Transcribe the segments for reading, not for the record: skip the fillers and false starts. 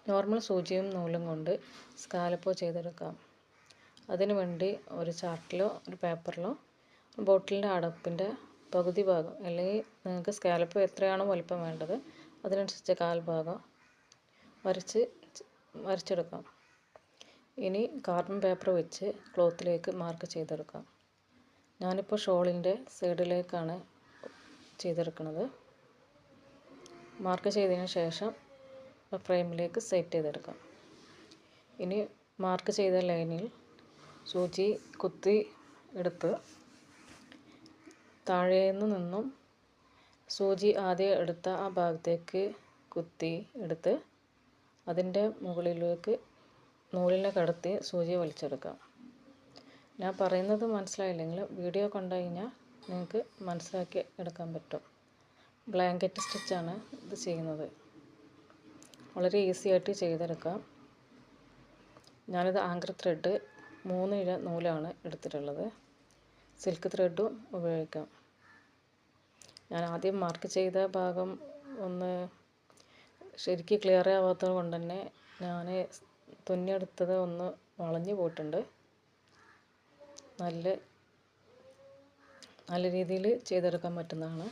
Normal സൂചിയും നൂലും കൊണ്ട് scallop ചെയ്തെടുക്കാം. അതിനു വേണ്ടി ഒരു ചാർട്ടിലോ ഒരു പേപ്പറിലോ ബോട്ടിലിൻ്റെ അടപ്പിൻ്റെ പകുതി ഭാഗം, അല്ലെങ്കിൽ നിങ്ങൾക്ക് സ്കാലപ്പ് എത്രയാണോ വലിപ്പം വേണ്ടത് അതിനനുസരിച്ച് കാൽ ഭാഗം വരച്ചെടുക്കാം. ഇനി കാർബൺ പേപ്പർ വെച്ച് ക്ലോത്തിലേക്ക് മാർക്ക് ചെയ്തെടുക്കാം. ഞാനിപ്പോൾ ഷോളിൻ്റെ സൈഡിലേക്കാണ് ചെയ്തെടുക്കുന്നത്. മാർക്ക് ചെയ്തതിന് ശേഷം ഫ്രെയിമിലേക്ക് സെറ്റ് ചെയ്തെടുക്കാം. ഇനി മാർക്ക് ചെയ്ത ലൈനിൽ സൂചി കുത്തി എടുത്ത് താഴേന്ന് നിന്നും സൂചി ആദ്യം എടുത്ത ആ ഭാഗത്തേക്ക് കുത്തി എടുത്ത് അതിൻ്റെ മുകളിലേക്ക് നൂലിനെ കടത്തി സൂചി വലിച്ചെടുക്കാം. ഞാൻ പറയുന്നത് മനസ്സിലായില്ലെങ്കിൽ വീഡിയോ കണ്ടു കഴിഞ്ഞാൽ നിങ്ങൾക്ക് മനസ്സിലാക്കി എടുക്കാൻ പറ്റും. ബ്ലാങ്കറ്റ് സ്റ്റിച്ചാണ് ഇത് ചെയ്യുന്നത്. വളരെ ഈസി ആയിട്ട് ചെയ്തെടുക്കാം. ഞാനിത് ആങ്കർ ത്രെഡ് 3 ഇഴ നൂലാണ് എടുത്തിട്ടുള്ളത്. സിൽക്ക് ത്രെഡും ഉപയോഗിക്കാം. ഞാൻ ആദ്യം മാർക്ക് ചെയ്ത ഭാഗം ഒന്ന് ശരിക്കും ക്ലിയർ ആവാത്തത് കൊണ്ട് തന്നെ ഞാൻ തുന്നിയെടുത്തത് ഒന്ന് വളഞ്ഞു പോയിട്ടുണ്ട്. നല്ല രീതിയിൽ ചെയ്തെടുക്കാൻ പറ്റുന്നതാണ്.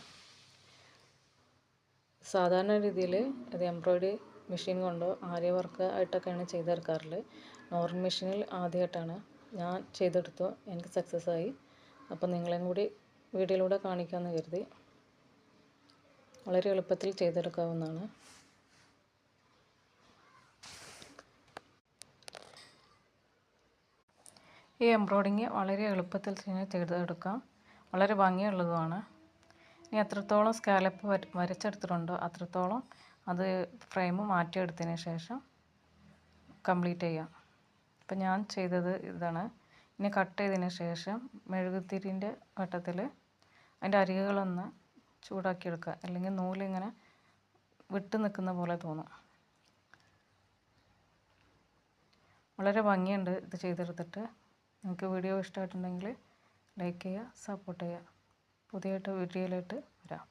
സാധാരണ രീതിയിൽ ഇത് എംബ്രോയിഡറി മെഷീൻ കൊണ്ടോ ആര്യ വർക്ക് ആയിട്ടൊക്കെയാണ് ചെയ്തെടുക്കാറുള്ളത്. നോർമൽ മെഷീനിൽ ആദ്യമായിട്ടാണ് ഞാൻ ചെയ്തെടുത്തു. എനിക്ക് സക്സസ് ആയി. അപ്പോൾ നിങ്ങളെയും കൂടി വീഡിയോയിലൂടെ കാണിക്കാമെന്ന് കരുതി. വളരെ എളുപ്പത്തിൽ ചെയ്തെടുക്കാവുന്നതാണ്. ഈ എംബ്രോയിഡിങ് വളരെ എളുപ്പത്തിൽ ചെയ്തെടുക്കാം. വളരെ ഭംഗിയുള്ളതുമാണ്. ഇനി എത്രത്തോളം സ്കാലപ്പ് വരച്ചെടുത്തിട്ടുണ്ടോ അത്രത്തോളം അത് ഫ്രെയിം മാറ്റിയെടുത്തതിന് ശേഷം കംപ്ലീറ്റ് ചെയ്യാം. ഇപ്പം ഞാൻ ചെയ്തത് ഇതാണ്. ഇനി കട്ട് ചെയ്തതിന് ശേഷം മെഴുകുതിരിൻ്റെ വട്ടത്തിൽ അതിൻ്റെ അരികുകളൊന്ന് ചൂടാക്കിയെടുക്കുക. അല്ലെങ്കിൽ നൂലിങ്ങനെ വിട്ട് നിൽക്കുന്ന പോലെ തോന്നും. വളരെ ഭംഗിയുണ്ട് ഇത് ചെയ്തെടുത്തിട്ട്. നിങ്ങൾക്ക് വീഡിയോ ഇഷ്ടമായിട്ടുണ്ടെങ്കിൽ ലൈക്ക് ചെയ്യുക, സപ്പോർട്ട് ചെയ്യുക. പുതിയ വീഡിയോയിലായിട്ട് വരാം.